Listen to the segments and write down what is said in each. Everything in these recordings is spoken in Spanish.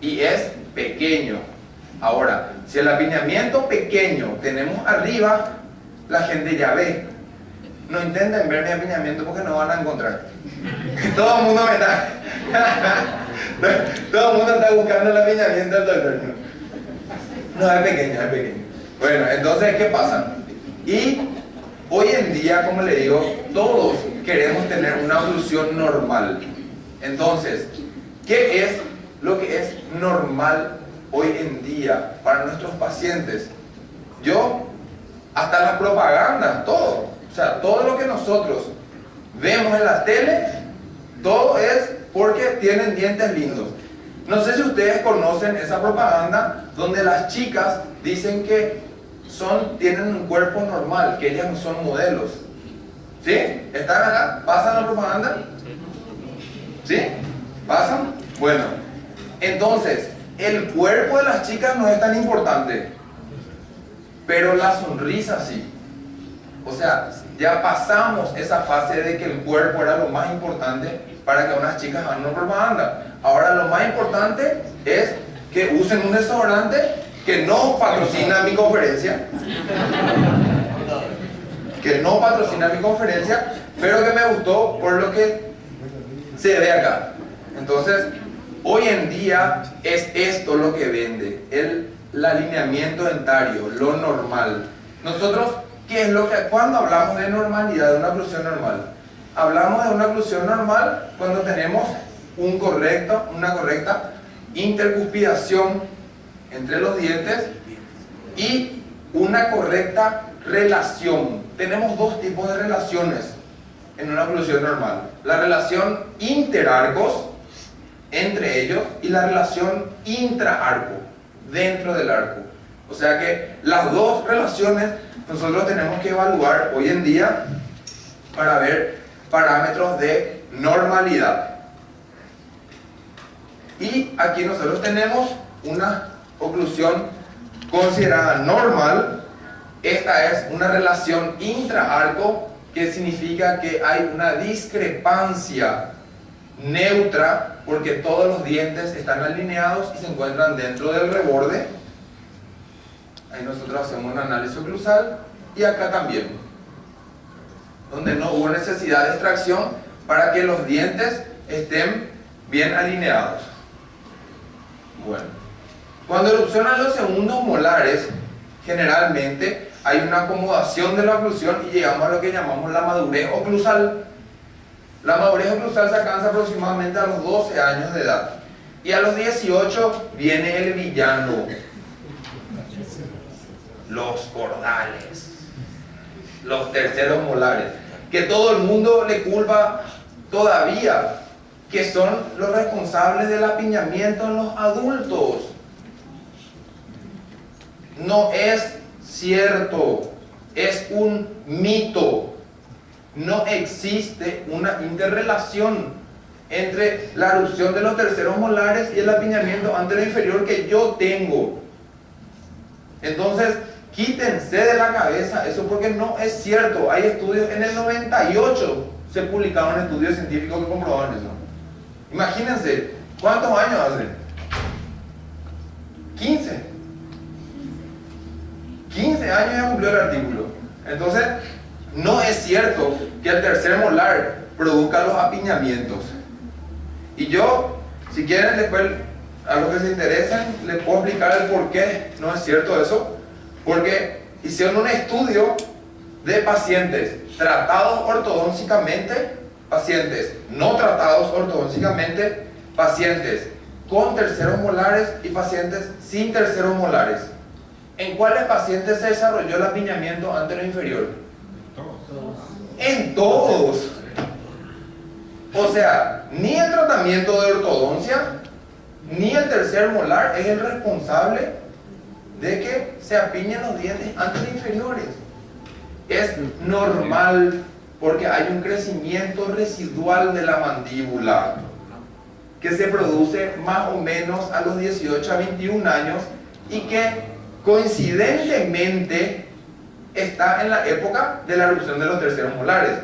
y es pequeño. Ahora, si el apiñamiento pequeño tenemos arriba, la gente ya ve. No intenten ver mi apiñamiento porque no van a encontrar. Todo el mundo me está... Todo el mundo está buscando el apiñamiento del doctor. No, es pequeño, es pequeño. Bueno, entonces, ¿qué pasa? Y hoy en día, como le digo, todos queremos tener una oclusión normal. Entonces, ¿qué es lo que es normal hoy en día para nuestros pacientes? Hasta la propaganda, todo. O sea, todo lo que nosotros vemos en la tele, todo es porque tienen dientes lindos. No sé si ustedes conocen esa propaganda donde las chicas dicen que tienen un cuerpo normal, que ellas no son modelos. ¿Sí? ¿Están acá? ¿Pasan la propaganda? ¿Sí? ¿Pasan? Bueno, entonces, el cuerpo de las chicas no es tan importante, pero la sonrisa sí. O sea, ya pasamos esa fase de que el cuerpo era lo más importante para que unas chicas hagan una propaganda. Ahora lo más importante es que usen un desodorante que no patrocina mi conferencia. Que no patrocina mi conferencia, pero que me gustó por lo que se ve acá. Entonces, hoy en día es esto lo que vende, el alineamiento dentario, lo normal. Nosotros, ¿qué es lo que, cuando hablamos de normalidad, de una oclusión normal? Hablamos de una oclusión normal cuando tenemos una correcta intercuspidación entre los dientes y una correcta relación. Tenemos dos tipos de relaciones en una oclusión normal: la relación interarcos entre ellos y la relación intraarco, dentro del arco. O sea que las dos relaciones nosotros tenemos que evaluar hoy en día para ver parámetros de normalidad. Y aquí nosotros tenemos una oclusión considerada normal. Esta es una relación intraarco, que significa que hay una discrepancia neutra porque todos los dientes están alineados y se encuentran dentro del reborde. Ahí nosotros hacemos un análisis oclusal, y acá también, donde no hubo necesidad de extracción para que los dientes estén bien alineados. Bueno, cuando erupcionan los segundos molares, generalmente hay una acomodación de la oclusión y llegamos a lo que llamamos la madurez oclusal. La madurez oclusal se alcanza aproximadamente a los 12 años de edad. Y a los 18 viene el villano. Los cordales. Los terceros molares. Que todo el mundo le culpa todavía, que son los responsables del apiñamiento en los adultos. No es cierto. Es un mito. No existe una interrelación entre la erupción de los terceros molares y el apiñamiento anteroinferior que yo tengo. Entonces, quítense de la cabeza eso, porque no es cierto. Hay estudios, en el 98 se publicaron estudios científicos que comprobaban eso. Imagínense, ¿cuántos años hace? 15 años ya cumplió el artículo. Entonces, no es cierto que el tercer molar produzca los apiñamientos. Y yo, si quieren después, a los que se interesen, les puedo explicar el por qué no es cierto eso. Porque hicieron un estudio de pacientes tratados ortodoncicamente, pacientes no tratados ortodoncicamente, pacientes con terceros molares y pacientes sin terceros molares. ¿En cuáles pacientes se desarrolló el apiñamiento anteroinferior? En todos. O sea, ni el tratamiento de ortodoncia ni el tercer molar es el responsable de que se apiñen los dientes anteroinferiores. Es normal porque hay un crecimiento residual de la mandíbula que se produce más o menos a los 18 a 21 años y que coincidentemente está en la época de la erupción de los terceros molares.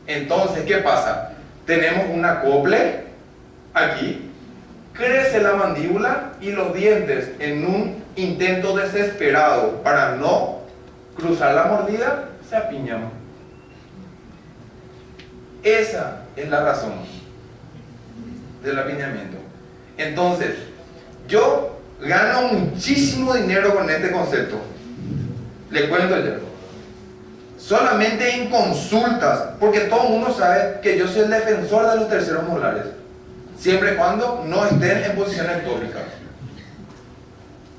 Entonces, ¿qué pasa? Tenemos un acople aquí, crece la mandíbula y los dientes, en un intento desesperado para no cruzar la mordida, se apiñan. Esa es la razón del apiñamiento. Entonces, yo gano muchísimo dinero con este concepto. Le cuento ya. Solamente en consultas, porque todo el mundo sabe que yo soy el defensor de los terceros molares, siempre y cuando no estén en posición ectópica.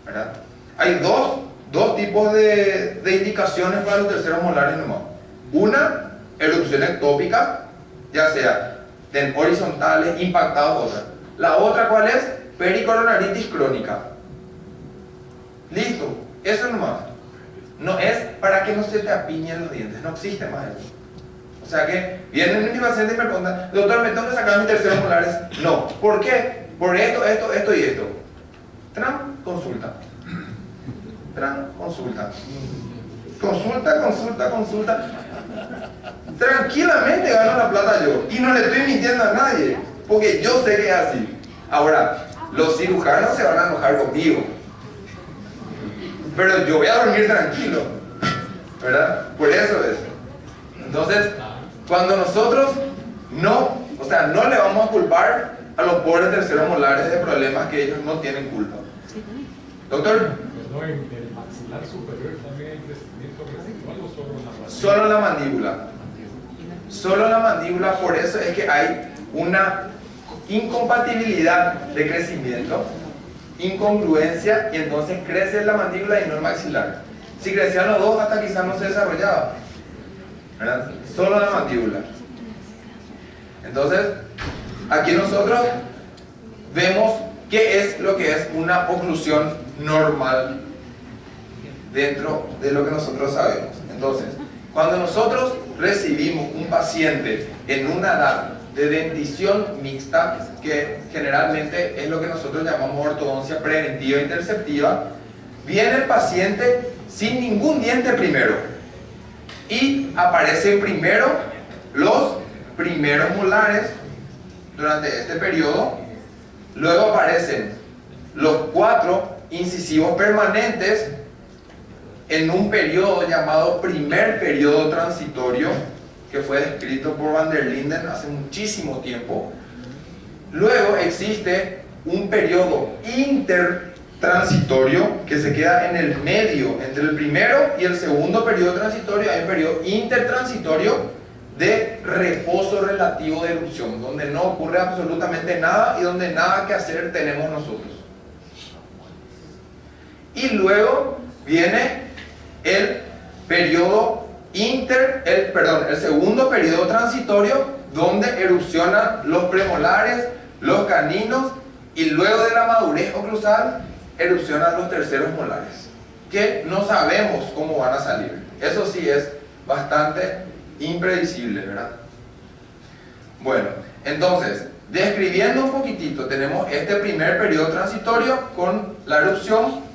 ¿Verdad? Hay dos tipos de indicaciones para los terceros molares nomás. Una, erupción ectópica, ya sea en horizontales, impactados, otra. La otra, ¿cuál es? Pericoronaritis crónica. Listo, eso nomás. No es para que no se te apiñen los dientes, no existe más eso. O sea que vienen mis pacientes y me preguntan, doctor, ¿me tengo que sacar mis terceros molares? No. ¿Por qué? Por esto y esto. Tran, consulta. Tran, consulta. Consulta. Tranquilamente gano la plata yo. Y no le estoy mintiendo a nadie. Porque yo sé que es así. Ahora, los cirujanos se van a enojar conmigo. Pero yo voy a dormir tranquilo. ¿Verdad? Por eso es. Entonces, cuando nosotros no le vamos a culpar a los pobres terceros molares de problemas que ellos no tienen culpa. Doctor. No, en el maxilar superior también hay crecimiento residual o solo la mandíbula. Solo la mandíbula. Solo la mandíbula, por eso es que hay una incompatibilidad de crecimiento, incongruencia, y entonces crece la mandíbula y no el maxilar. Si crecían los dos, hasta quizás no se desarrollaba. ¿Verdad? Solo la mandíbula. Entonces, aquí nosotros vemos qué es lo que es una oclusión normal dentro de lo que nosotros sabemos. Entonces, cuando nosotros recibimos un paciente en una edad de dentición mixta, que generalmente es lo que nosotros llamamos ortodoncia preventiva e interceptiva, viene el paciente sin ningún diente primero y aparecen primero los primeros molares durante este periodo, luego aparecen los 4 incisivos permanentes en un periodo llamado primer periodo transitorio, que fue descrito por Van der Linden hace muchísimo tiempo. Luego existe un periodo intertransitorio que se queda en el medio entre el primero y el segundo periodo transitorio. Hay un periodo intertransitorio de reposo relativo de erupción, donde no ocurre absolutamente nada y donde nada que hacer tenemos nosotros. Y luego viene el periodo el segundo periodo transitorio, donde erupcionan los premolares, los caninos, y luego de la madurez oclusal erupcionan los terceros molares, que no sabemos cómo van a salir. Eso sí es bastante impredecible, ¿verdad? Bueno, entonces, describiendo un poquitito, tenemos este primer periodo transitorio con la erupción,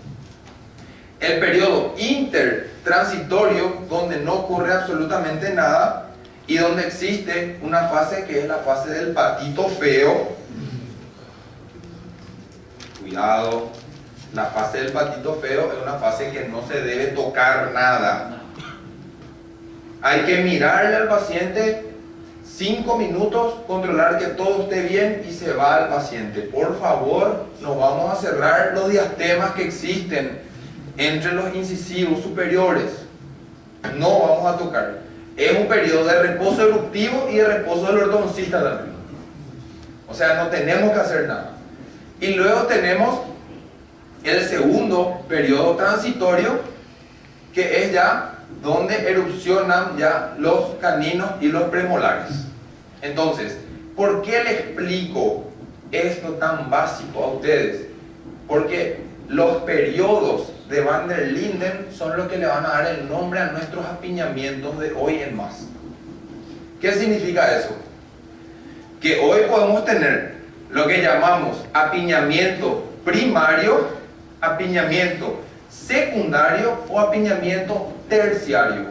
el periodo intertransitorio, donde no ocurre absolutamente nada y donde existe una fase que es la fase del patito feo. Cuidado, la fase del patito feo es una fase que no se debe tocar nada. Hay que mirarle al paciente 5 minutos, controlar que todo esté bien y se va al paciente. Por favor, nos vamos a cerrar los diastemas que existen entre los incisivos superiores. No vamos a tocar. Es un periodo de reposo eruptivo y de reposo del ortodoncista también. O sea, no tenemos que hacer nada. Y luego tenemos el segundo periodo transitorio, que es ya donde erupcionan ya los caninos y los premolares. Entonces, ¿por qué les explico esto tan básico a ustedes? Porque los periodos de Van der Linden son los que le van a dar el nombre a nuestros apiñamientos de hoy en más. ¿Qué significa eso? Que hoy podemos tener lo que llamamos apiñamiento primario, apiñamiento secundario o apiñamiento terciario.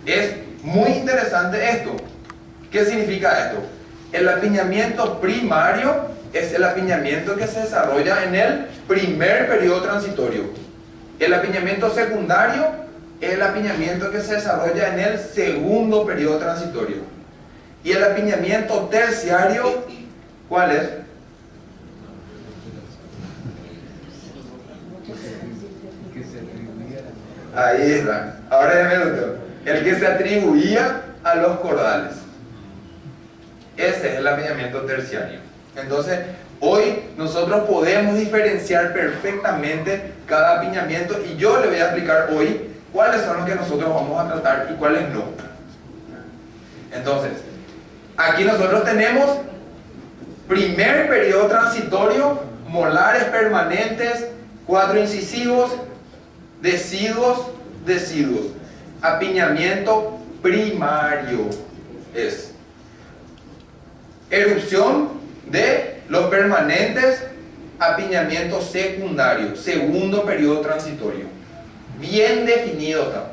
Es muy interesante esto. ¿Qué significa esto? El apiñamiento primario es el apiñamiento que se desarrolla en el primer periodo transitorio. El apiñamiento secundario es el apiñamiento que se desarrolla en el segundo periodo transitorio. Y el apiñamiento terciario, ¿cuál es? Ahí está. Ahora déjame otro. El que se atribuía a los cordales. Ese es el apiñamiento terciario. Entonces, hoy nosotros podemos diferenciar perfectamente cada apiñamiento y yo le voy a explicar hoy cuáles son los que nosotros vamos a tratar y cuáles no. Entonces, aquí nosotros tenemos primer periodo transitorio, molares permanentes, 4 incisivos, deciduos. Apiñamiento primario es erupción de los permanentes, apiñamiento secundario, segundo periodo transitorio. Bien definido está.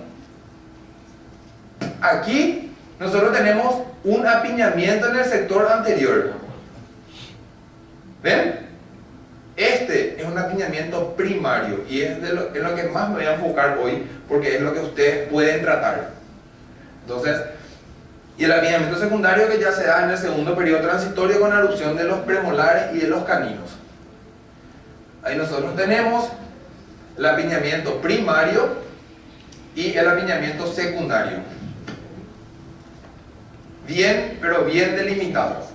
Aquí nosotros tenemos un apiñamiento en el sector anterior. ¿Ven? Este es un apiñamiento primario y es en lo que más me voy a enfocar hoy porque es lo que ustedes pueden tratar. Entonces, y el apiñamiento secundario que ya se da en el segundo periodo transitorio con la erupción de los premolares y de los caninos. Ahí nosotros tenemos el apiñamiento primario y el apiñamiento secundario. Bien, pero bien delimitados.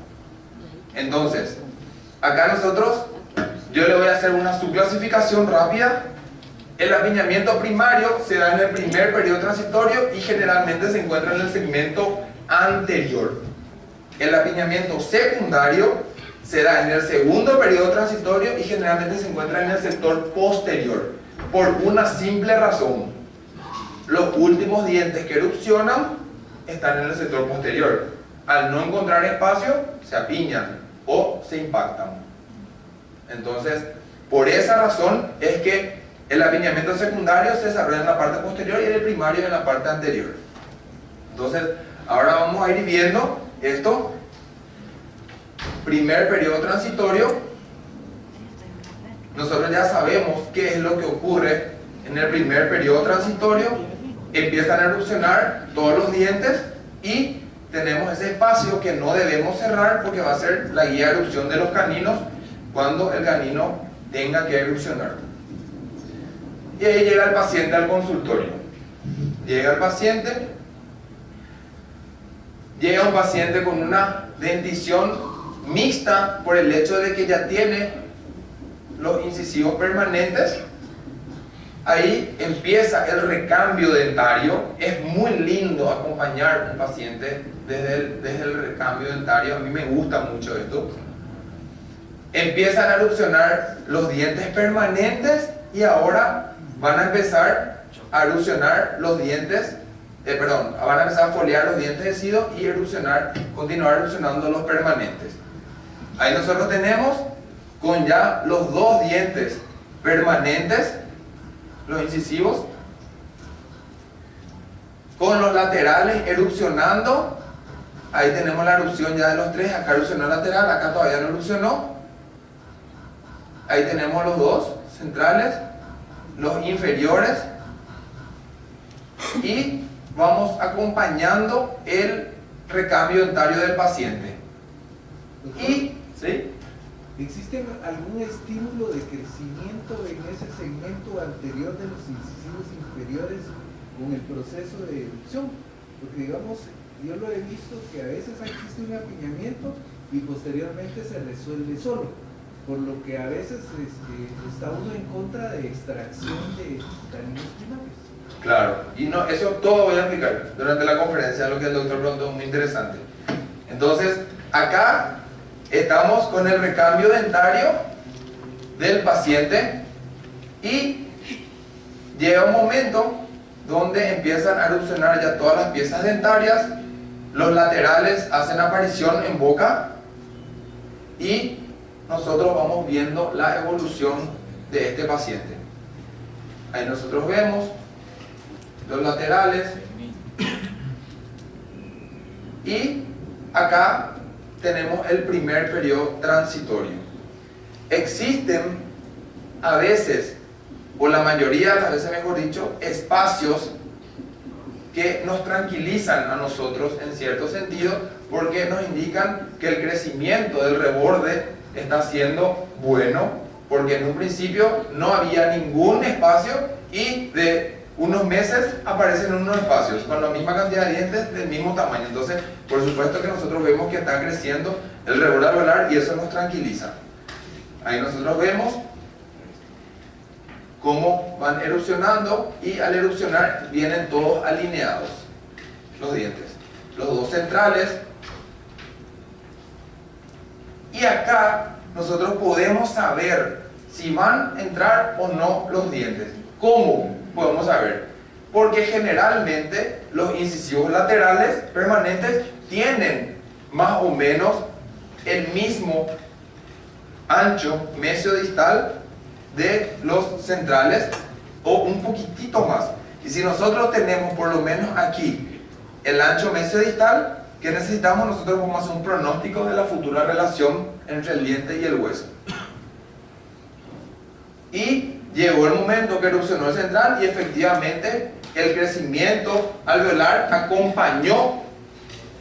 Entonces, acá nosotros, yo le voy a hacer una subclasificación rápida. El apiñamiento primario se da en el primer periodo transitorio y generalmente se encuentra en el segmento anterior. El apiñamiento secundario se da en el segundo periodo transitorio y generalmente se encuentra en el sector posterior. Por una simple razón: los últimos dientes que erupcionan están en el sector posterior. Al no encontrar espacio, se apiñan o se impactan. Entonces, por esa razón es que el apiñamiento secundario se desarrolla en la parte posterior y el primario en la parte anterior. Entonces, ahora vamos a ir viendo esto. Primer periodo transitorio. Nosotros ya sabemos qué es lo que ocurre en el primer periodo transitorio. Empiezan a erupcionar todos los dientes y tenemos ese espacio que no debemos cerrar porque va a ser la guía de erupción de los caninos cuando el canino tenga que erupcionar. Y ahí llega el paciente al consultorio. Llega el paciente. Llega un paciente con una dentición mixta por el hecho de que ya tiene los incisivos permanentes. Ahí empieza el recambio dentario. Es muy lindo acompañar a un paciente desde el recambio dentario. A mí me gusta mucho esto. Empiezan a erupcionar los dientes permanentes y ahora van a empezar a erupcionar los dientes, van a empezar a foliar los dientes decidos y continuar erupcionando los permanentes. Ahí nosotros tenemos con ya los dos dientes permanentes, los incisivos, con los laterales erupcionando. Ahí tenemos la erupción ya de los tres. Acá erupcionó el lateral, acá todavía no erupcionó. Ahí tenemos los dos centrales, los inferiores, y vamos acompañando el recambio dentario del paciente. Y, ¿sí? ¿Existe algún estímulo de crecimiento en ese segmento anterior de los incisivos inferiores con el proceso de erupción? Porque digamos, yo lo he visto que a veces existe un apiñamiento y posteriormente se resuelve solo, por lo que a veces está uno en contra de extracción de caninos primarios. Claro, y no, eso todo voy a explicar durante la conferencia, lo que el doctor preguntó, muy interesante. Entonces, acá estamos con el recambio dentario del paciente y llega un momento donde empiezan a erupcionar ya todas las piezas dentarias, los laterales hacen aparición en boca y nosotros vamos viendo la evolución de este paciente. Ahí nosotros vemos los laterales y acá tenemos el primer periodo transitorio. existen a veces, o la mayoría de las veces mejor dicho, espacios que nos tranquilizan a nosotros en cierto sentido, porque nos indican que el crecimiento del reborde está siendo bueno, porque en un principio no había ningún espacio y de unos meses aparecen unos espacios con la misma cantidad de dientes del mismo tamaño. Entonces, por supuesto que nosotros vemos que está creciendo el reborde alveolar y eso nos tranquiliza. Ahí nosotros vemos cómo van erupcionando y al erupcionar vienen todos alineados los dientes, los dos centrales. Y acá nosotros podemos saber si van a entrar o no los dientes. ¿Cómo podemos saber? Porque generalmente los incisivos laterales permanentes tienen más o menos el mismo ancho mesiodistal de los centrales o un poquitito más. Y si nosotros tenemos por lo menos aquí el ancho mesiodistal, ¿qué necesitamos? Nosotros vamos a hacer un pronóstico de la futura relación entre el diente y el hueso. Y llegó el momento que erupcionó el central y efectivamente el crecimiento alveolar acompañó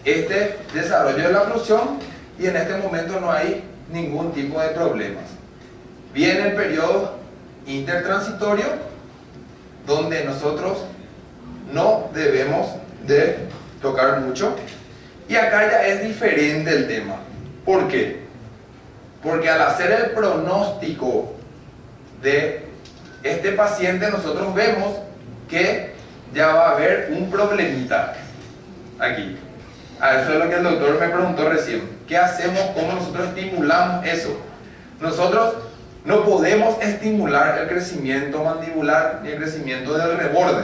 este desarrollo de la oclusión y en este momento no hay ningún tipo de problemas. Viene el periodo intertransitorio donde nosotros no debemos de tocar mucho y acá ya es diferente el tema. ¿Por qué? Porque al hacer el pronóstico de este paciente nosotros vemos que ya va a haber un problemita aquí. Eso es lo que el doctor me preguntó recién. ¿Qué hacemos? ¿Cómo nosotros estimulamos eso? Nosotros no podemos estimular el crecimiento mandibular ni el crecimiento del reborde.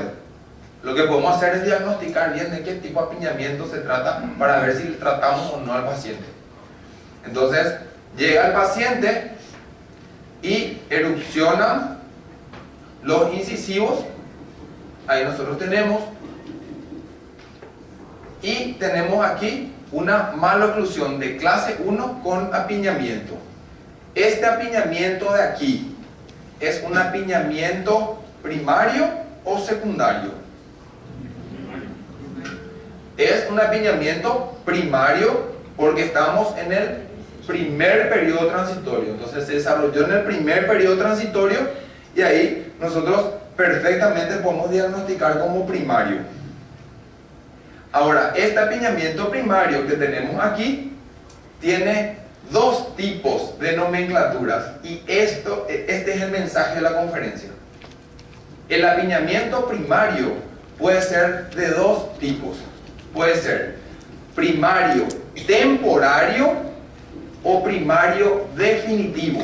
Lo que podemos hacer es diagnosticar bien de qué tipo de apiñamiento se trata para ver si tratamos o no al paciente. Entonces, llega el paciente y erupcionan los incisivos. Ahí nosotros tenemos. Y tenemos aquí una maloclusión de clase 1 con apiñamiento. Este apiñamiento de aquí, ¿es un apiñamiento primario o secundario? Es un apiñamiento primario porque estamos en el primer periodo transitorio. Entonces se desarrolló en el primer periodo transitorio y ahí nosotros perfectamente podemos diagnosticar como primario. Ahora, este apiñamiento primario que tenemos aquí tiene dos tipos de nomenclaturas y este es el mensaje de la conferencia. El apiñamiento primario puede ser de dos tipos. Puede ser primario temporario o primario definitivo.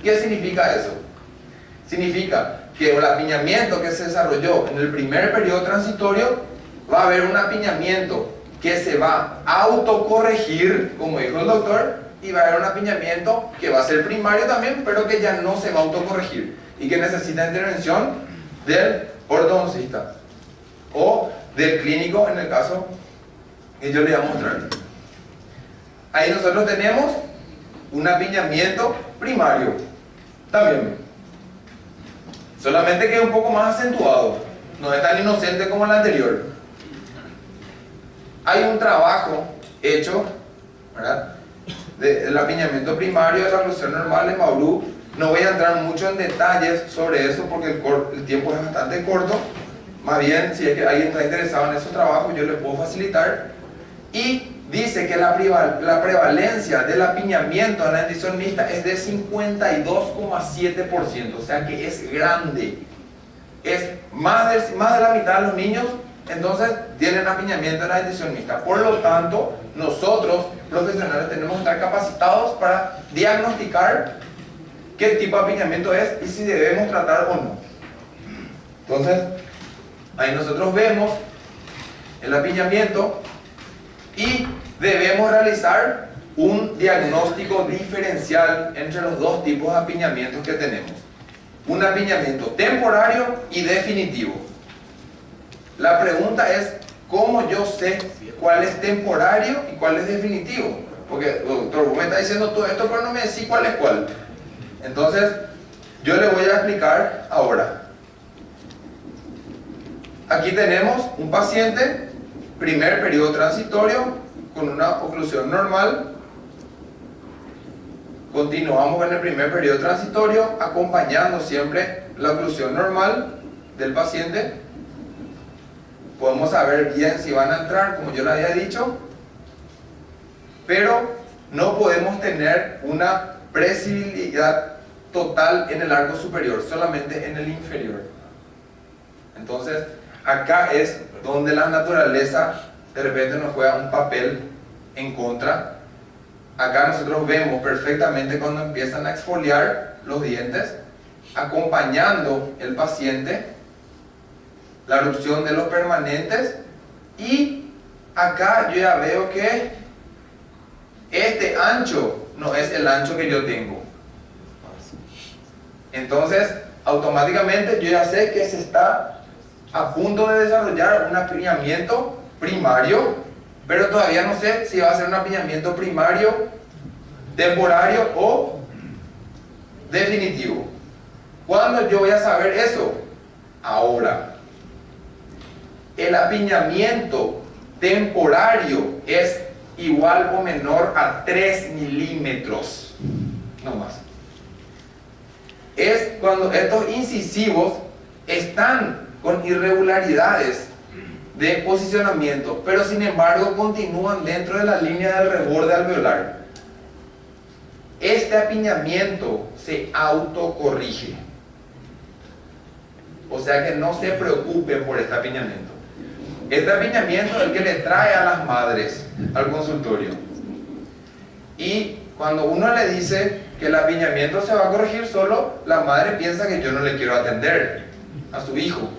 ¿Qué significa eso? Significa que el apiñamiento que se desarrolló en el primer periodo transitorio va a haber un apiñamiento que se va a autocorregir, como dijo el doctor, y va a haber un apiñamiento que va a ser primario también, pero que ya no se va a autocorregir y que necesita intervención del ortodoncista o del clínico en el caso que yo le voy a mostrar. Ahí nosotros tenemos un apiñamiento primario también, solamente que es un poco más acentuado, no es tan inocente como el anterior. Hay un trabajo hecho, ¿verdad?, del apiñamiento primario de la oclusión normal en Maurú. No voy a entrar mucho en detalles sobre eso porque el tiempo es bastante corto. Más bien, si es que alguien está interesado en esos trabajos, yo le puedo facilitar. Y dice que la prevalencia del apiñamiento en la dentición mixta es de 52,7%, o sea que es grande. Es más de la mitad de los niños entonces tienen apiñamiento en la dentición mixta. Por lo tanto, nosotros, profesionales, tenemos que estar capacitados para diagnosticar qué tipo de apiñamiento es y si debemos tratar o no. Entonces, ahí nosotros vemos el apiñamiento y debemos realizar un diagnóstico diferencial entre los dos tipos de apiñamientos que tenemos. Un apiñamiento temporario y definitivo. La pregunta es, ¿cómo yo sé cuál es temporario y cuál es definitivo? Porque, doctor, vos me está diciendo todo esto, pero no me decís cuál es cuál. Entonces, yo le voy a explicar ahora. Aquí tenemos un paciente, primer periodo transitorio, con una oclusión normal. Continuamos en el primer periodo transitorio, acompañando siempre la oclusión normal del paciente. Podemos saber bien si van a entrar, como yo le había dicho, pero no podemos tener una presibilidad total en el arco superior, solamente en el inferior. Entonces, acá es donde la naturaleza de repente nos juega un papel en contra. Acá nosotros vemos perfectamente cuando empiezan a exfoliar los dientes, acompañando el paciente, la erupción de los permanentes, y acá yo ya veo que este ancho no es el ancho que yo tengo. Entonces, automáticamente yo ya sé que se está a punto de desarrollar un apiñamiento primario, pero todavía no sé si va a ser un apiñamiento primario, temporario o definitivo. ¿Cuándo yo voy a saber eso? Ahora. El apiñamiento temporario es igual o menor a 3 milímetros, no más. Es cuando estos incisivos están con irregularidades de posicionamiento, pero sin embargo continúan dentro de la línea del reborde alveolar. Este apiñamiento se autocorrige. O sea que no se preocupen por este apiñamiento. Este apiñamiento es el que le trae a las madres al consultorio. Y cuando uno le dice que el apiñamiento se va a corregir solo, la madre piensa que yo no le quiero atender a su hijo.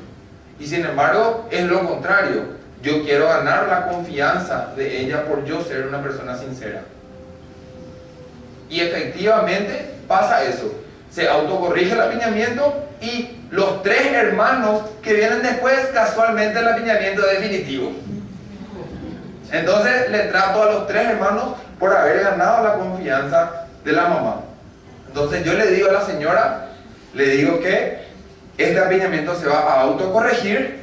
Y sin embargo, es lo contrario. Yo quiero ganar la confianza de ella por yo ser una persona sincera. Y efectivamente pasa eso. Se autocorrige el apiñamiento y los 3 hermanos que vienen después, casualmente el apiñamiento es definitivo. Entonces le trato a los 3 hermanos por haber ganado la confianza de la mamá. Entonces yo le digo a la señora, le digo que este apiñamiento se va a autocorregir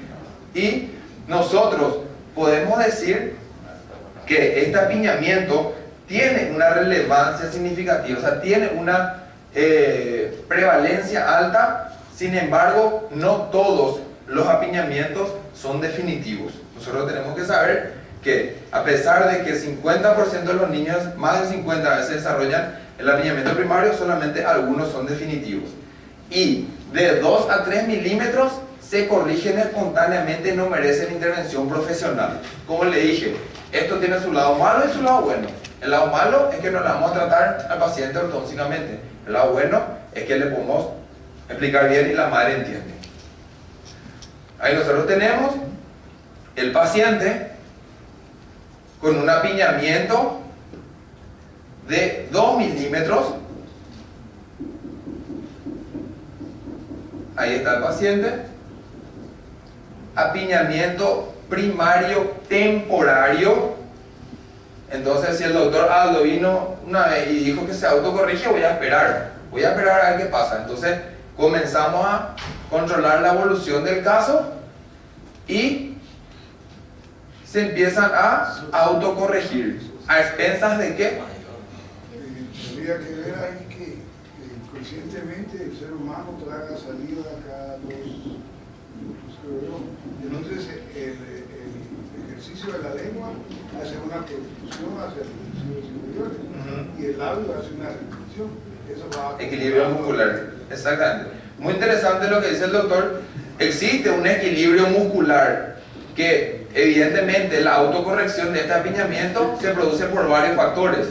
y nosotros podemos decir que este apiñamiento tiene una relevancia significativa, o sea, tiene una prevalencia alta. Sin embargo, no todos los apiñamientos son definitivos. Nosotros tenemos que saber que a pesar de que 50% de los niños, más de 50 veces desarrollan el apiñamiento primario, solamente algunos son definitivos. Y de 2 a 3 milímetros se corrigen espontáneamente y no merecen intervención profesional. Como le dije, esto tiene su lado malo y su lado bueno. El lado malo es que no le vamos a tratar al paciente ortodónticamente. El lado bueno es que le podemos explicar bien y la madre entiende. Ahí nosotros tenemos el paciente con un apiñamiento de 2 milímetros. Ahí está el paciente. Apiñamiento primario temporario. Entonces, si el doctor Aldo vino una vez y dijo que se autocorrige, voy a esperar a ver qué pasa. Entonces, comenzamos a controlar la evolución del caso y se empiezan a autocorregir. ¿A expensas de qué? Tendría que ver ahí que conscientemente el ser humano traga saliva cada 2. Entonces el ejercicio de la lengua hace una producción hacia los incisivos superiores y el labio hace una retención. Eso va a equilibrio muscular. Exactamente. Muy interesante lo que dice el doctor. Existe un equilibrio muscular que evidentemente la autocorrección de este apiñamiento se produce por varios factores.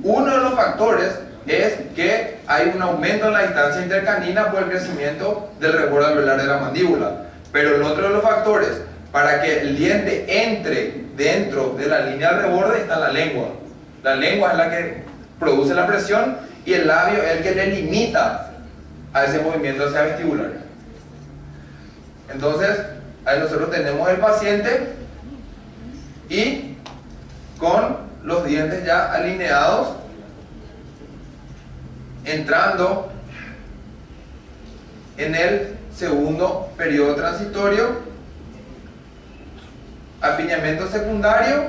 Uno de los factores es que hay un aumento en la distancia intercanina por el crecimiento del reborde alveolar de la mandíbula. Pero el otro de los factores para que el diente entre dentro de la línea del reborde está la lengua. La lengua es la que produce la presión y el labio es el que le limita a ese movimiento hacia vestibular. Entonces, ahí nosotros tenemos el paciente y con los dientes ya alineados, entrando en el segundo periodo transitorio, apiñamiento secundario.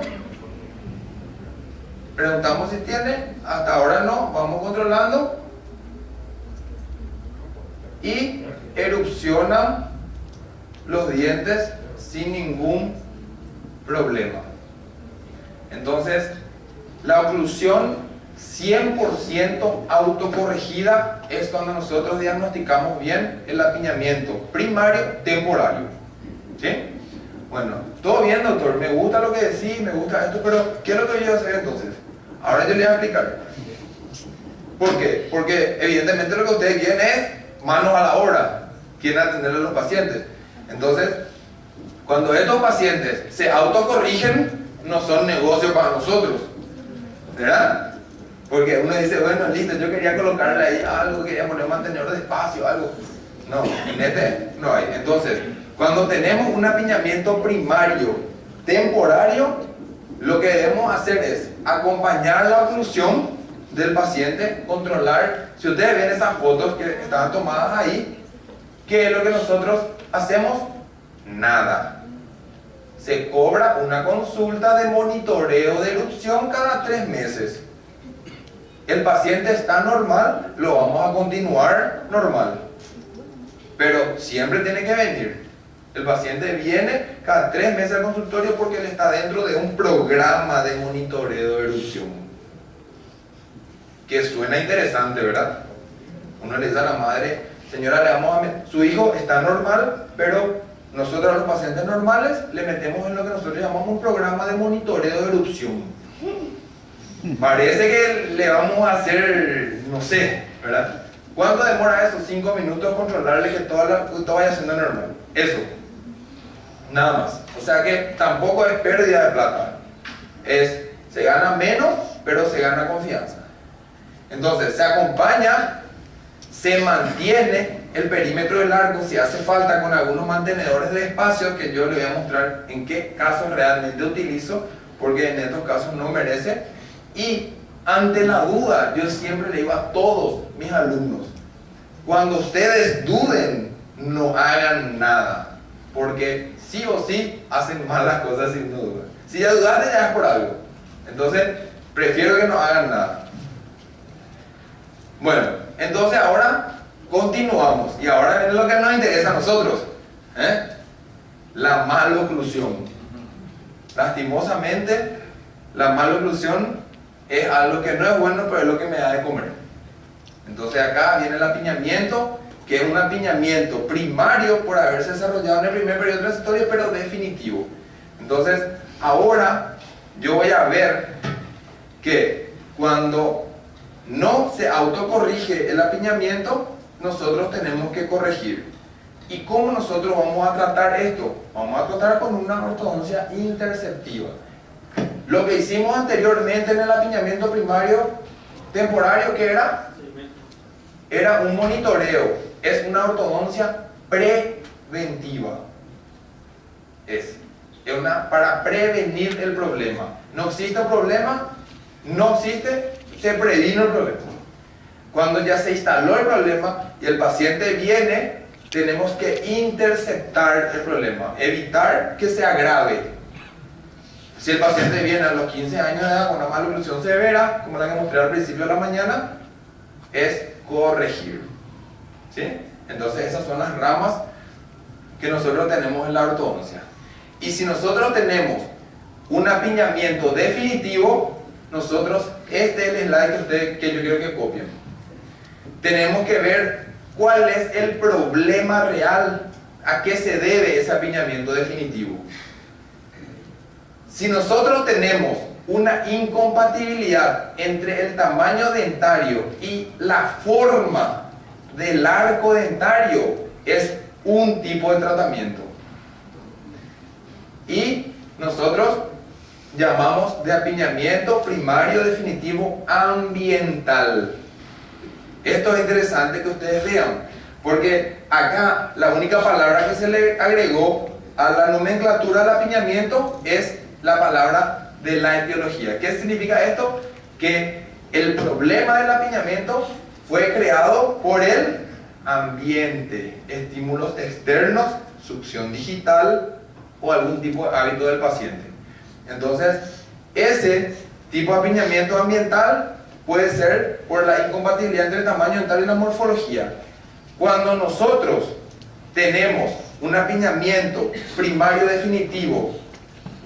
Preguntamos si tiene, hasta ahora no, vamos controlando. Y erupcionan los dientes sin ningún problema. Entonces, la oclusión 100% autocorregida es cuando nosotros diagnosticamos bien el apiñamiento primario temporario. ¿Sí? Bueno, todo bien, doctor, me gusta lo que decís, me gusta esto, pero ¿qué es lo que yo voy a hacer entonces? Ahora yo les voy a explicar. ¿Por qué? Porque evidentemente lo que ustedes quieren es manos a la obra, quieren atender a los pacientes. Entonces, cuando estos pacientes se autocorrigen, no son negocio para nosotros, ¿verdad? Porque uno dice, bueno, listo, yo quería colocarle ahí algo, quería poner un mantenedor de espacio, algo. No, en este no hay. Entonces, cuando tenemos un apiñamiento primario temporario, lo que debemos hacer es acompañar la oclusión del paciente, controlar. Si ustedes ven esas fotos que estaban tomadas ahí, ¿qué es lo que nosotros hacemos? Nada. Se cobra una consulta de monitoreo de erupción cada 3 meses. El paciente está normal, lo vamos a continuar normal. Pero siempre tiene que venir. El paciente viene cada 3 meses al consultorio porque él está dentro de un programa de monitoreo de erupción. Que suena interesante, ¿verdad? Uno le dice a la madre, señora, le vamos a su hijo está normal, pero nosotros a los pacientes normales le metemos en lo que nosotros llamamos un programa de monitoreo de erupción. Parece que le vamos a hacer, no sé, ¿verdad? ¿Cuánto demora esos 5 minutos controlarle que todo vaya siendo normal? Eso. Nada más. O sea que tampoco es pérdida de plata. Se gana menos, pero se gana confianza. Entonces, se acompaña, se mantiene el perímetro del arco si hace falta con algunos mantenedores de espacio que yo le voy a mostrar en qué casos realmente utilizo, porque en estos casos no merece. Y ante la duda, yo siempre le digo a todos mis alumnos, cuando ustedes duden, no hagan nada, porque sí o sí hacen mal las cosas sin duda. Si ya dudaste, ya es por algo. Entonces, prefiero que no hagan nada. Bueno, entonces ahora continuamos. Y ahora viene lo que nos interesa a nosotros. La maloclusión. Lastimosamente, la maloclusión es algo que no es bueno, pero es lo que me da de comer. Entonces acá viene el apiñamiento, que es un apiñamiento primario por haberse desarrollado en el primer periodo transitorio, pero definitivo. Entonces, ahora yo voy a ver que cuando no se autocorrige el apiñamiento, nosotros tenemos que corregir. ¿Y cómo nosotros vamos a tratar esto? Vamos a tratar con una ortodoncia interceptiva. Lo que hicimos anteriormente en el apiñamiento primario temporario, ¿qué era? Era un monitoreo. Es una ortodoncia preventiva. Es para prevenir el problema. No existe un problema, no existe, se previno el problema. Cuando ya se instaló el problema y el paciente viene, tenemos que interceptar el problema, evitar que se agrave. Si el paciente viene a los 15 años de edad con una maloclusión severa, como la que mostré al principio de la mañana, es corregir. ¿Sí? Entonces esas son las ramas que nosotros tenemos en la ortodoncia. Y si nosotros tenemos un apiñamiento definitivo, nosotros, este es el slide que yo quiero que copien. Tenemos que ver cuál es el problema real, a qué se debe ese apiñamiento definitivo. Si nosotros tenemos una incompatibilidad entre el tamaño dentario y la forma del arco dentario, es un tipo de tratamiento. Y nosotros llamamos de apiñamiento primario definitivo ambiental. Esto es interesante que ustedes vean, porque acá la única palabra que se le agregó a la nomenclatura del apiñamiento es la palabra de la etiología. ¿Qué significa esto? Que el problema del apiñamiento fue creado por el ambiente, estímulos externos, succión digital o algún tipo de hábito del paciente. Entonces, ese tipo de apiñamiento ambiental puede ser por la incompatibilidad entre el tamaño dental y la morfología. Cuando nosotros tenemos un apiñamiento primario definitivo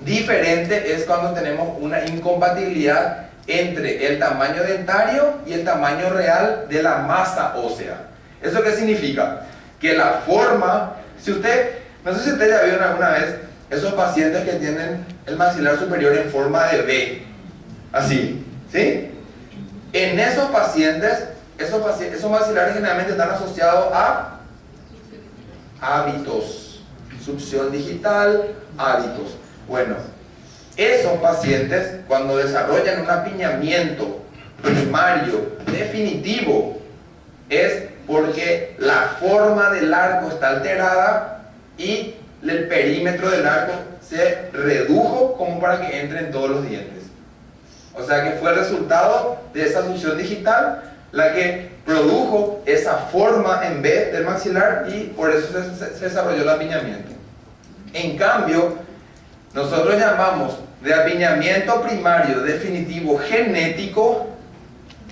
diferente es cuando tenemos una incompatibilidad entre el tamaño dentario y el tamaño real de la masa ósea. ¿Eso qué significa? Que la forma, no sé si usted ya vieron alguna vez esos pacientes que tienen el maxilar superior en forma de V, así, ¿sí? En esos pacientes, esos maxilares generalmente están asociados a hábitos, succión digital, hábitos. Bueno, esos pacientes cuando desarrollan un apiñamiento primario definitivo es porque la forma del arco está alterada y el perímetro del arco se redujo como para que entren todos los dientes. O sea que fue el resultado de esa succión digital la que produjo esa forma en B del maxilar y por eso se desarrolló el apiñamiento. En cambio, nosotros llamamos de apiñamiento primario definitivo genético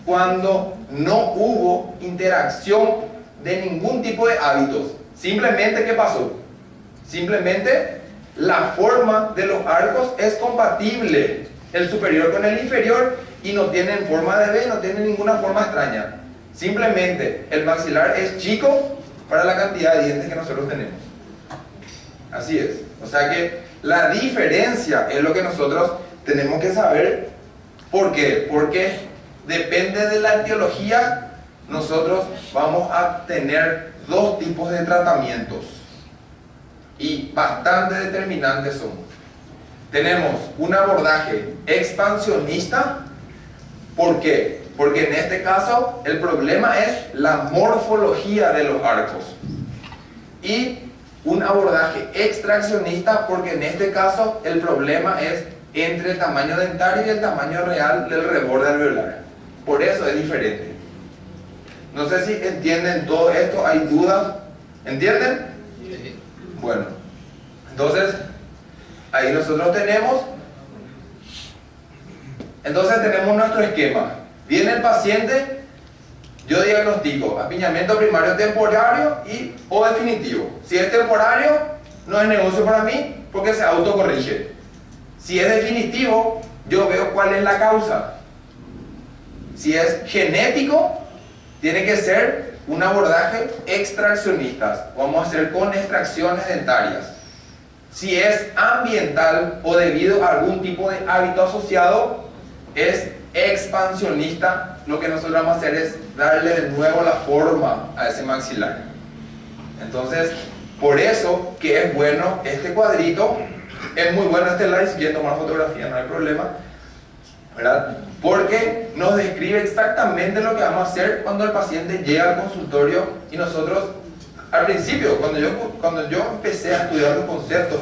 cuando no hubo interacción de ningún tipo de hábitos. Simplemente, ¿qué pasó? Simplemente la forma de los arcos es compatible, el superior con el inferior, y no tienen forma de B, no tienen ninguna forma extraña. Simplemente el maxilar es chico para la cantidad de dientes que nosotros tenemos. Así es. O sea que la diferencia es lo que nosotros tenemos que saber. ¿Por qué? Porque depende de la etiología, nosotros vamos a tener dos tipos de tratamientos. Y bastante determinantes son. Tenemos un abordaje expansionista. ¿Por qué? Porque en este caso el problema es la morfología de los arcos. Y un abordaje extraccionista porque en este caso el problema es entre el tamaño dentario y el tamaño real del reborde alveolar. Por eso es diferente. No sé si entienden todo esto, ¿hay dudas? ¿Entienden? Sí. Bueno, entonces ahí nosotros tenemos nuestro esquema. Viene el paciente, yo diagnostico apiñamiento primario temporario o definitivo. Si es temporario, no es negocio para mí porque se autocorrige. Si es definitivo, yo veo cuál es la causa. Si es genético, tiene que ser un abordaje extraccionista. Vamos a hacer con extracciones dentarias. Si es ambiental o debido a algún tipo de hábito asociado, es expansionista. Lo que nosotros vamos a hacer es darle de nuevo la forma a ese maxilar. Entonces, por eso que es bueno este cuadrito. Es muy bueno este slide, si quieren tomar fotografía no hay problema, ¿verdad? Porque nos describe exactamente lo que vamos a hacer cuando el paciente llega al consultorio. Y nosotros, al principio, cuando yo empecé a estudiar los conceptos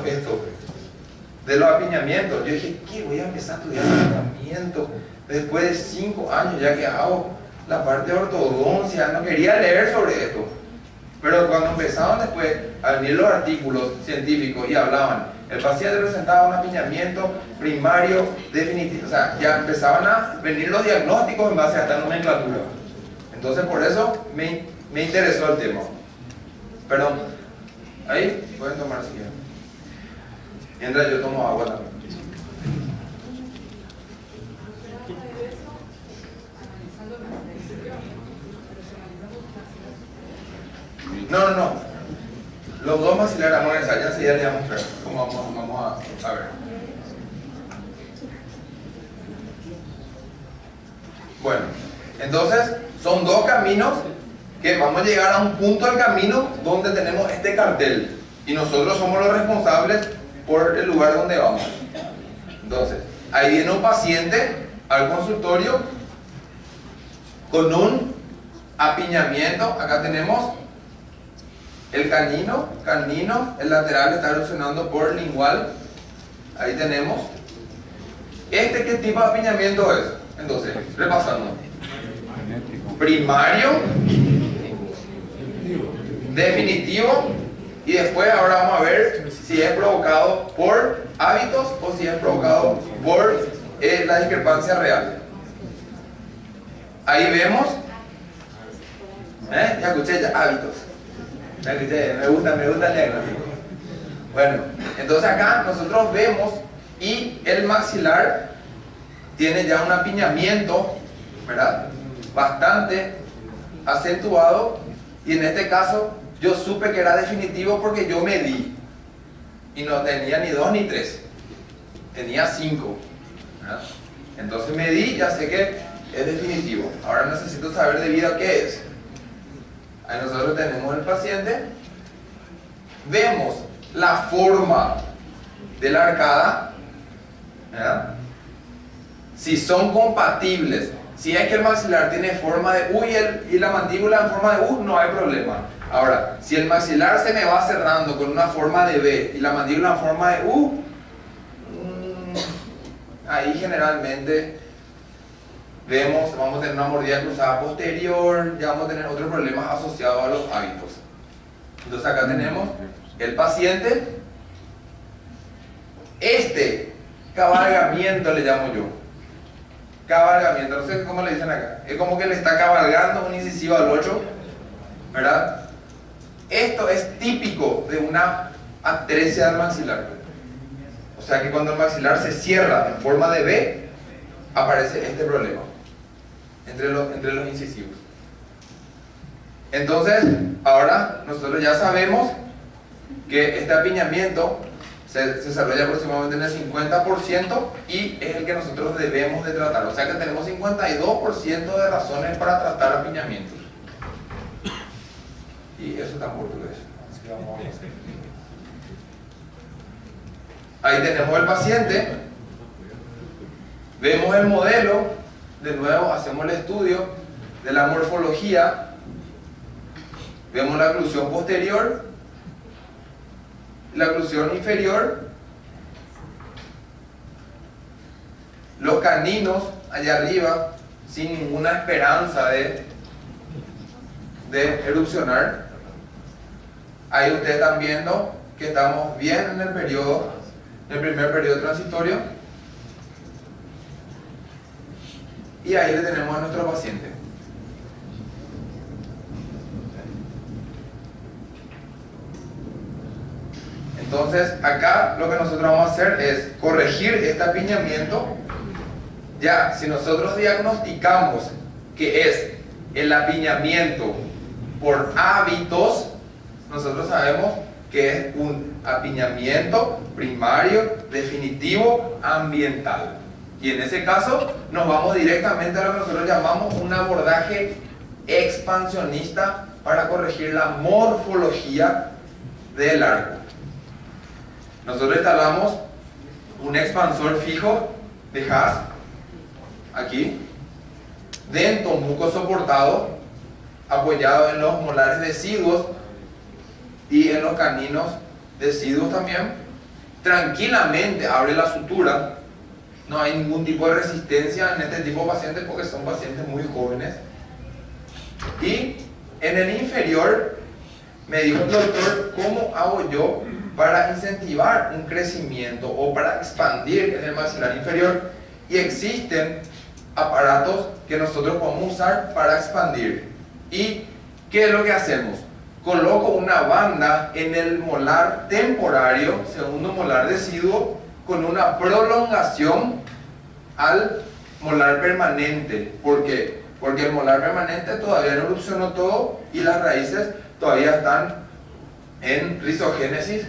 de los apiñamientos, yo dije, ¿qué voy a empezar a estudiar apiñamiento después de 5 años ya que hago la parte de ortodoncia? No quería leer sobre esto. Pero cuando empezaban después a venir los artículos científicos y hablaban, el paciente presentaba un apiñamiento primario definitivo, o sea, ya empezaban a venir los diagnósticos en base a esta nomenclatura. Entonces por eso me interesó el tema. Perdón, ahí pueden tomar si quieren. Mientras yo tomo agua también. No. Los dos maxilares vamos a ensayar, ya enseguida le vamos a mostrar cómo vamos a ver. Bueno, entonces son dos caminos que vamos a llegar a un punto del camino donde tenemos este cartel y nosotros somos los responsables por el lugar donde vamos. Entonces, ahí viene un paciente al consultorio con un apiñamiento. Acá tenemos el canino, el lateral está erosionando por lingual. Ahí tenemos. ¿Este qué tipo de apiñamiento es? Entonces, repasando. Primario, definitivo, y después ahora vamos a ver si es provocado por hábitos o si es provocado por la discrepancia real. Ahí vemos, ya escuché ya, hábitos. Ya escuché, me gusta el diagnóstico. Bueno, entonces acá nosotros vemos y el maxilar tiene ya un apiñamiento, ¿verdad? Bastante acentuado, y en este caso yo supe que era definitivo porque yo medí y no tenía ni 2 ni 3, tenía 5, ¿verdad? Entonces medí, ya sé que es definitivo. Ahora necesito saber debido a qué es. Ahí nosotros tenemos el paciente, vemos la forma de la arcada, ¿verdad? Si son compatibles. Si es que el maxilar tiene forma de U y la mandíbula en forma de U, no hay problema. Ahora, si el maxilar se me va cerrando con una forma de B y la mandíbula en forma de U, ahí generalmente vamos a tener una mordida cruzada posterior, ya vamos a tener otros problemas asociados a los hábitos. Entonces acá tenemos el paciente. Este cabalgamiento le llamo yo. Cabalgamiento, no sé cómo le dicen acá. Es como que le está cabalgando un incisivo al 8, ¿verdad? Esto es típico de una atresia del maxilar. O sea que cuando el maxilar se cierra en forma de B, aparece este problema entre los incisivos. Entonces, ahora nosotros ya sabemos que este apiñamiento se desarrolla aproximadamente en el 50% y es el que nosotros debemos de tratar. O sea que tenemos 52% de razones para tratar apiñamientos. Y eso está en portugués. Así que vamos a ver. Ahí tenemos el paciente. Vemos el modelo. De nuevo hacemos el estudio de la morfología. Vemos la oclusión posterior, la oclusión inferior, los caninos allá arriba sin ninguna esperanza de erupcionar. Ahí ustedes están viendo que estamos bien en el periodo, en el primer periodo transitorio, y ahí le tenemos a nuestro paciente. Entonces acá lo que nosotros vamos a hacer es corregir este apiñamiento. Ya, si nosotros diagnosticamos que es el apiñamiento por hábitos, nosotros sabemos que es un apiñamiento primario, definitivo, ambiental. Y en ese caso nos vamos directamente a lo que nosotros llamamos un abordaje expansionista para corregir la morfología del arco. Nosotros instalamos un expansor fijo de Haas, aquí, dento mucosoportado, apoyado en los molares deciduos y en los caninos deciduos también. Tranquilamente abre la sutura, no hay ningún tipo de resistencia en este tipo de pacientes porque son pacientes muy jóvenes. Y en el inferior me dijo el doctor, ¿cómo hago yo para incentivar un crecimiento o para expandir en el maxilar inferior? Y existen aparatos que nosotros podemos usar para expandir. ¿Y qué es lo que hacemos? Coloco una banda en el molar temporario, segundo molar deciduo, con una prolongación al molar permanente. ¿Por qué? Porque el molar permanente todavía no erupcionó todo y las raíces todavía están en rizogénesis,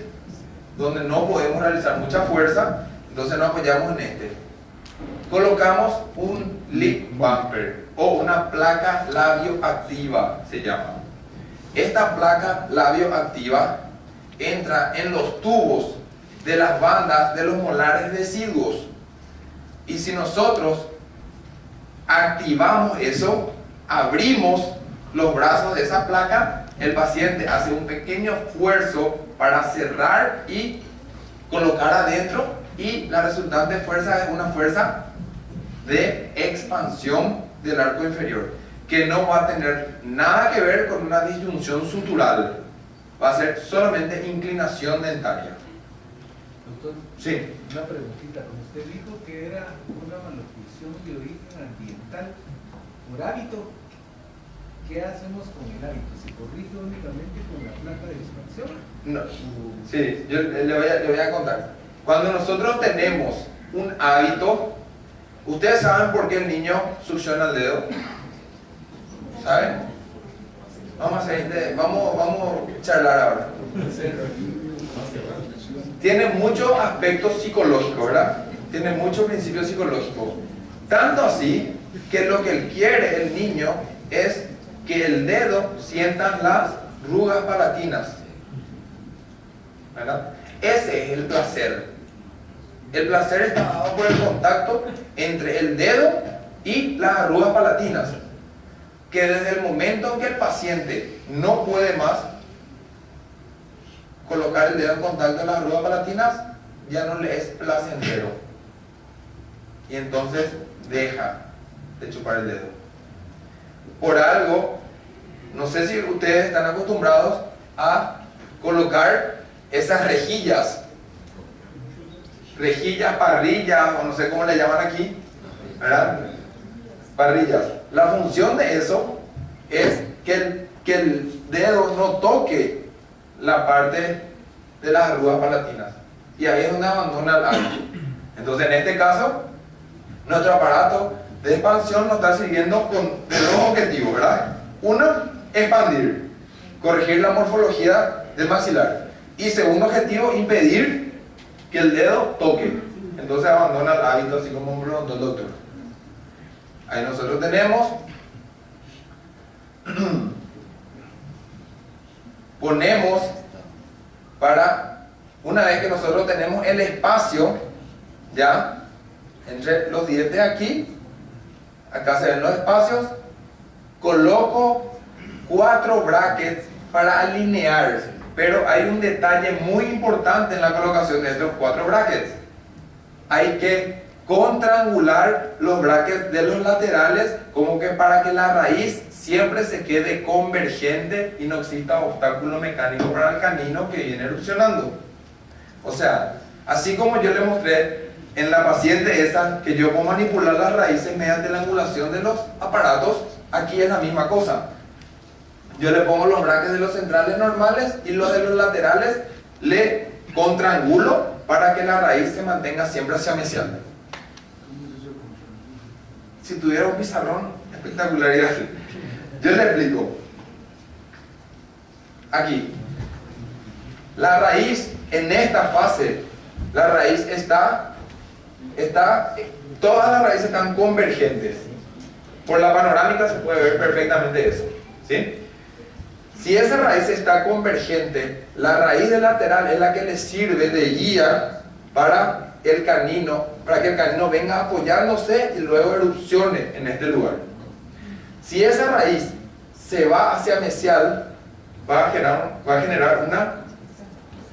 donde no podemos realizar mucha fuerza. Entonces nos apoyamos en este. Colocamos un lip bumper o una placa labioactiva, se llama. Esta placa labioactiva entra en los tubos de las bandas de los molares deciduos, y si nosotros activamos eso, abrimos los brazos de esa placa, el paciente hace un pequeño esfuerzo para cerrar y colocar adentro y la resultante fuerza es una fuerza de expansión del arco inferior, que no va a tener nada que ver con una disyunción sutural, va a ser solamente inclinación dentaria. Doctor, Sí. una preguntita. Como usted dijo que era una malnutrición de origen ambiental por hábito, ¿qué hacemos con el hábito? ¿Se corrige únicamente con la placa de expansión? No. Sí, yo le voy a contar. Cuando nosotros tenemos un hábito, ¿ustedes saben por qué el niño succiona el dedo? ¿Saben? Vamos a charlar ahora. Tiene muchos aspectos psicológicos, ¿verdad? Tiene muchos principios psicológicos. Tanto así que lo que él quiere, el niño, es que el dedo sienta las rugas palatinas, ¿verdad? Ese es el placer. El placer está dado por el contacto entre el dedo y las arrugas palatinas, que desde el momento en que el paciente no puede más colocar el dedo en contacto en las arrugas palatinas, ya no le es placentero y entonces deja de chupar el dedo. Por algo, no sé si ustedes están acostumbrados a colocar esas rejillas, parrillas, o no sé cómo le llaman aquí, ¿verdad? Parrillas. La función de eso es que el dedo no toque la parte de las arrugas palatinas, y ahí es donde abandona el hábito. Entonces, en este caso, nuestro aparato de expansión nos está sirviendo con de dos objetivos, ¿verdad? Uno, expandir, corregir la morfología del maxilar, y segundo objetivo, impedir que el dedo toque. Entonces abandona el hábito, así como me preguntó el doctor. Ahí nosotros tenemos ponemos para, una vez que nosotros tenemos el espacio ya entre los dientes aquí, acá se ven los espacios, coloco 4 brackets para alinear, pero hay un detalle muy importante en la colocación de estos 4 brackets. Hay que contrangular los brackets de los laterales, como que para que la raíz siempre se quede convergente y no exista obstáculo mecánico para el canino que viene erupcionando. O sea, así como yo le mostré en la paciente esa, que yo puedo manipular las raíces mediante la angulación de los aparatos, aquí es la misma cosa. Yo le pongo los brackets de los centrales normales y los de los laterales le contrangulo para que la raíz se mantenga siempre hacia mesial. Si tuviera un pizarrón, espectacularidad. Yo le explico. Aquí, la raíz en esta fase, la raíz todas las raíces están convergentes. Por la panorámica se puede ver perfectamente eso, ¿sí? Si esa raíz está convergente, la raíz de lateral es la que le sirve de guía para el canino, para que el canino venga apoyándose y luego erupcione en este lugar. Si esa raíz se va hacia mesial, va a generar una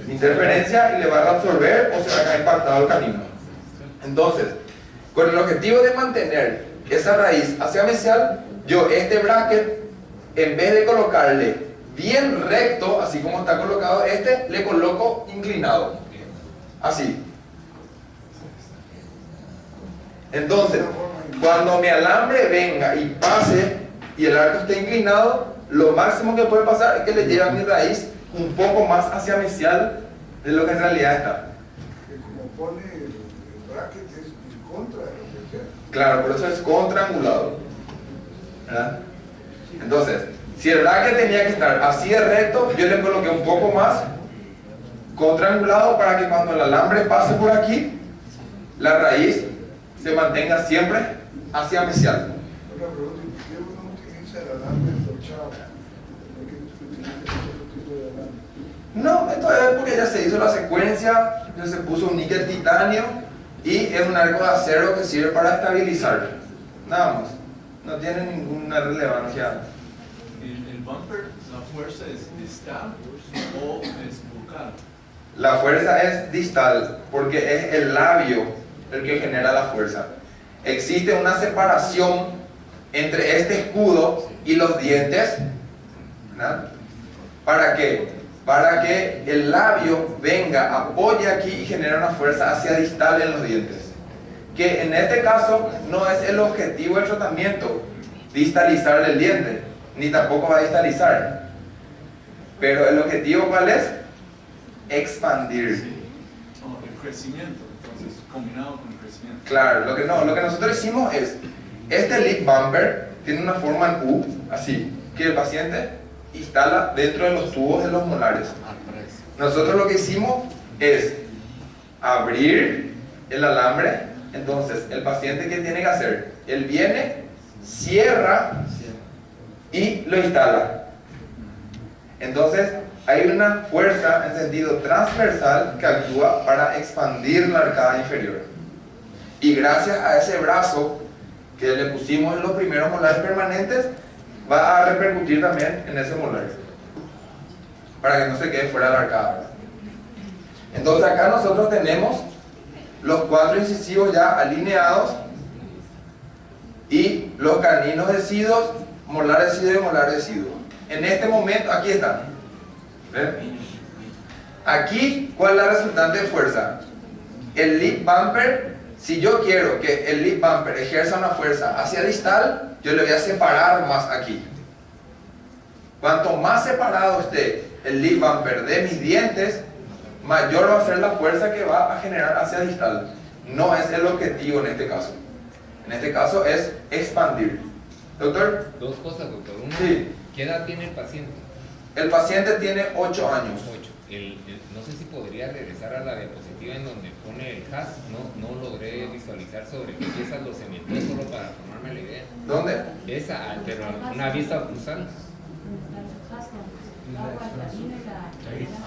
interferencia y le va a absorber o se va a caer impactado el canino. Entonces, con el objetivo de mantener esa raíz hacia mesial, yo este bracket, en vez de colocarle bien recto, así como está colocado este, le coloco inclinado, así. Entonces, cuando mi alambre venga y pase y el arco esté inclinado, lo máximo que puede pasar es que le lleve a mi raíz un poco más hacia mesial de lo que en realidad está. Que como pone el bracket es en contra de lo que sea. Claro, por eso es contraangulado, ¿verdad? Entonces, si el bracket tenía que estar así de recto, yo le coloqué un poco más contraangulado para que cuando el alambre pase por aquí, la raíz se mantenga siempre hacia mesial. Otra pregunta, ¿por qué uno utiliza el alambre entorchado? ¿Por qué utiliza otro tipo de alambre? No, esto es porque ya se hizo la secuencia, ya se puso un níquel titanio y es un arco de acero que sirve para estabilizar. Nada más, no tiene ninguna relevancia. El bumper, la fuerza es de stab o es bucal. La fuerza es distal porque es el labio el que genera la fuerza. Existe una separación entre este escudo y los dientes. ¿Verdad? ¿Para qué? Para que el labio venga, apoye aquí y genere una fuerza hacia distal en los dientes. Que en este caso no es el objetivo del tratamiento, distalizar el diente, ni tampoco va a distalizar. Pero el objetivo, ¿cuál es? Expandir. No, el crecimiento, entonces, combinado con el crecimiento. Claro, lo que nosotros hicimos es, este lip bumper tiene una forma en U, así, que el paciente instala dentro de los tubos de los molares. Nosotros lo que hicimos es abrir el alambre. Entonces, el paciente, ¿qué tiene que hacer? Él viene, cierra y lo instala. Entonces, hay una fuerza en sentido transversal que actúa para expandir la arcada inferior. Y gracias a ese brazo que le pusimos en los primeros molares permanentes, va a repercutir también en ese molar, para que no se quede fuera de la arcada. Entonces acá nosotros tenemos los 4 incisivos ya alineados y los caninos deciduos, molar deciduo y molar deciduo. En este momento, aquí están. ¿Ven? Aquí, ¿cuál es la resultante de fuerza? El lip bumper, si yo quiero que el lip bumper ejerza una fuerza hacia distal, yo le voy a separar más aquí. Cuanto más separado esté el lip bumper de mis dientes, mayor va a ser la fuerza que va a generar hacia distal. No es el objetivo en este caso. En este caso es expandir. Doctor. Dos cosas, doctor. Una, Sí. ¿qué edad tiene el paciente? El paciente tiene 8 años. 8. No sé si podría regresar a la diapositiva en donde pone el HAS. No logré visualizar sobre qué piezas lo cementó, solo para formarme la idea. ¿Dónde? Esa, pero una vista cruzal.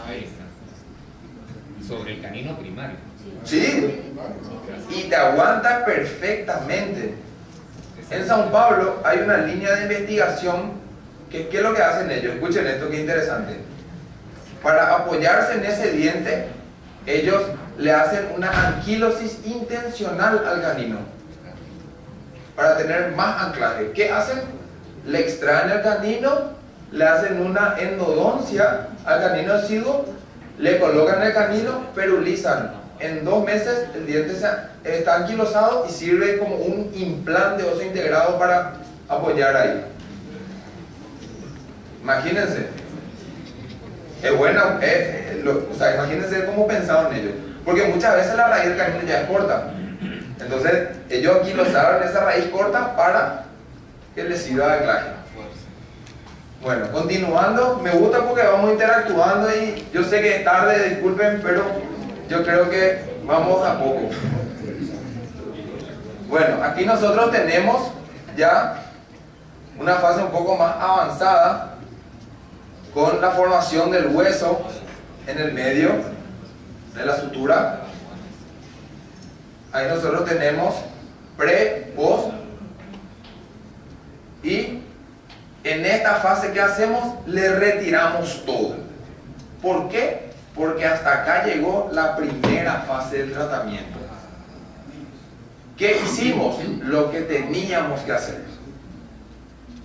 Ahí está. Sobre el canino primario. Sí. Y te aguanta perfectamente. En São Paulo hay una línea de investigación que, ¿qué es lo que hacen ellos? Escuchen esto, que es interesante. Para apoyarse en ese diente, ellos le hacen una anquilosis intencional al canino para tener más anclaje. ¿Qué hacen? Le extraen el canino, le hacen una endodoncia al canino deciduo, le colocan el canino, perulizan. En 2 meses el diente está anquilosado y sirve como un implante oso integrado para apoyar ahí. Imagínense. Es buena, o sea, imagínense cómo pensaban ellos. Porque muchas veces la raíz del canino ya es corta. Entonces, ellos anquilosaron esa raíz corta para que les sirva de anclaje. Bueno, continuando, me gusta porque vamos interactuando y yo sé que es tarde, disculpen, pero yo creo que vamos a poco. Bueno, aquí nosotros tenemos ya una fase un poco más avanzada con la formación del hueso en el medio de la sutura. Ahí nosotros tenemos pre, post, y en esta fase que hacemos le retiramos todo. ¿Por qué? Porque hasta acá llegó la primera fase del tratamiento. ¿Qué hicimos? Lo que teníamos que hacer.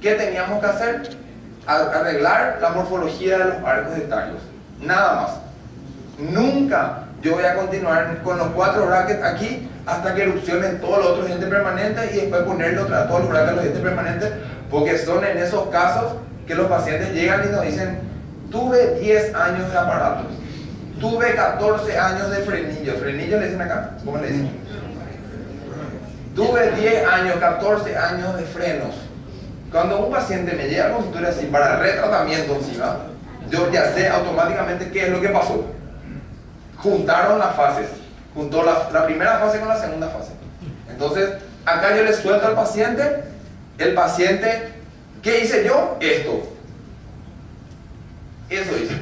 ¿Qué teníamos que hacer? Arreglar la morfología de los arcos etarios. Nada más. Nunca yo voy a continuar con los 4 brackets aquí hasta que erupcionen todos los otros dientes permanentes y después ponerle otra todos los brackets a los dientes permanentes, porque son en esos casos que los pacientes llegan y nos dicen: tuve 10 años de aparatos, tuve 14 años de frenillos. Frenillos le dicen acá, ¿cómo le dicen? Tuve 10 años, 14 años de frenos. Cuando un paciente me llega a consultorio así para retratamiento encima, yo ya sé automáticamente qué es lo que pasó. Juntaron las fases, juntó la primera fase con la segunda fase. Entonces, acá yo le suelto al paciente, ¿qué hice yo? Esto. Eso hice.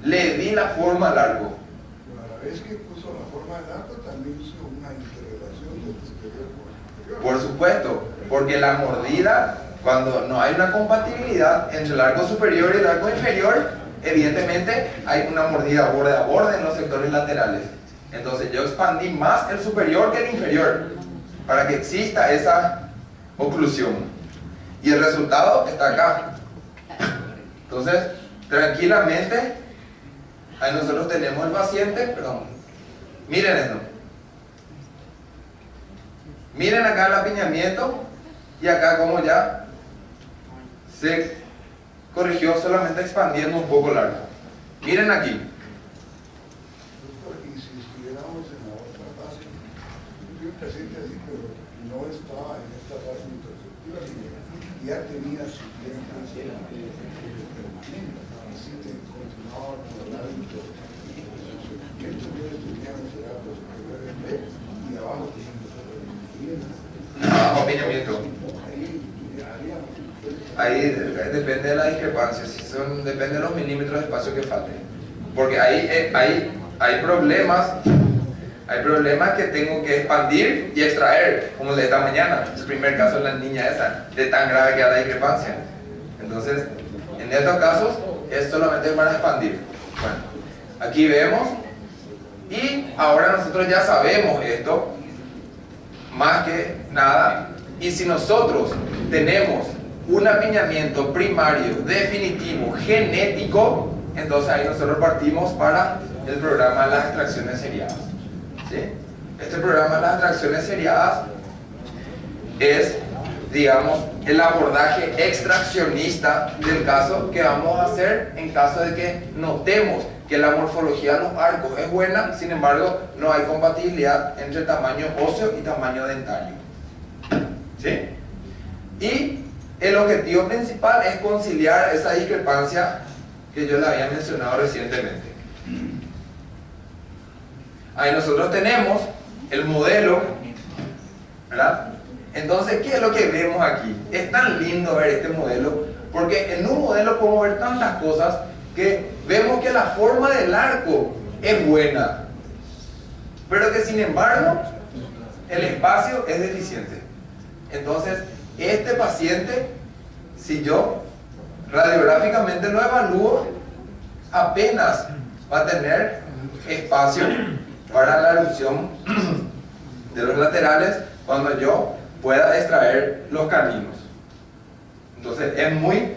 Le di la forma al arco. A la vez que puso la forma del arco, también hizo una integración del superior con el inferior. Por supuesto, porque la mordida, cuando no hay una compatibilidad entre el arco superior y el arco inferior, evidentemente hay una mordida borde a borde en los sectores laterales. Entonces yo expandí más el superior que el inferior para que exista esa oclusión. Y el resultado está acá. Entonces, tranquilamente, ahí nosotros tenemos el paciente, perdón, miren esto. Miren acá el apiñamiento y acá como ya se corrigió solamente expandiendo un poco el arco. Miren aquí. Y si estuviéramos en la otra fase, yo paciente así, pero no estaba en esta fase introspectiva, y ya tenía su tiempo permanente, así que continuaba con el hábito. Entonces, teníamos el hábito superior en B y abajo teníamos el Abajo apiñamiento. Ahí depende de la discrepancia, depende de los milímetros de espacio que falte. Porque hay problemas que tengo que expandir y extraer, como el de esta mañana, el primer caso de la niña esa, de tan grave que era la discrepancia. Entonces, en estos casos, es solamente para expandir. Bueno, aquí vemos, y ahora nosotros ya sabemos esto, más que nada, y si nosotros tenemos un apiñamiento primario, definitivo, genético, entonces ahí nosotros partimos para el programa de las extracciones seriadas. ¿Sí? Este programa de las extracciones seriadas es, digamos, el abordaje extraccionista del caso que vamos a hacer en caso de que notemos que la morfología de los arcos es buena, sin embargo, no hay compatibilidad entre tamaño óseo y tamaño dentario. ¿Sí? Y el objetivo principal es conciliar esa discrepancia que yo le había mencionado recientemente. Ahí nosotros tenemos el modelo, ¿verdad? Entonces, ¿qué es lo que vemos aquí? Es tan lindo ver este modelo, porque en un modelo podemos ver tantas cosas que vemos que la forma del arco es buena, pero que sin embargo el espacio es deficiente. Entonces, este paciente, si yo radiográficamente lo evalúo, apenas va a tener espacio para la erupción de los laterales cuando yo pueda extraer los caninos. Entonces, es muy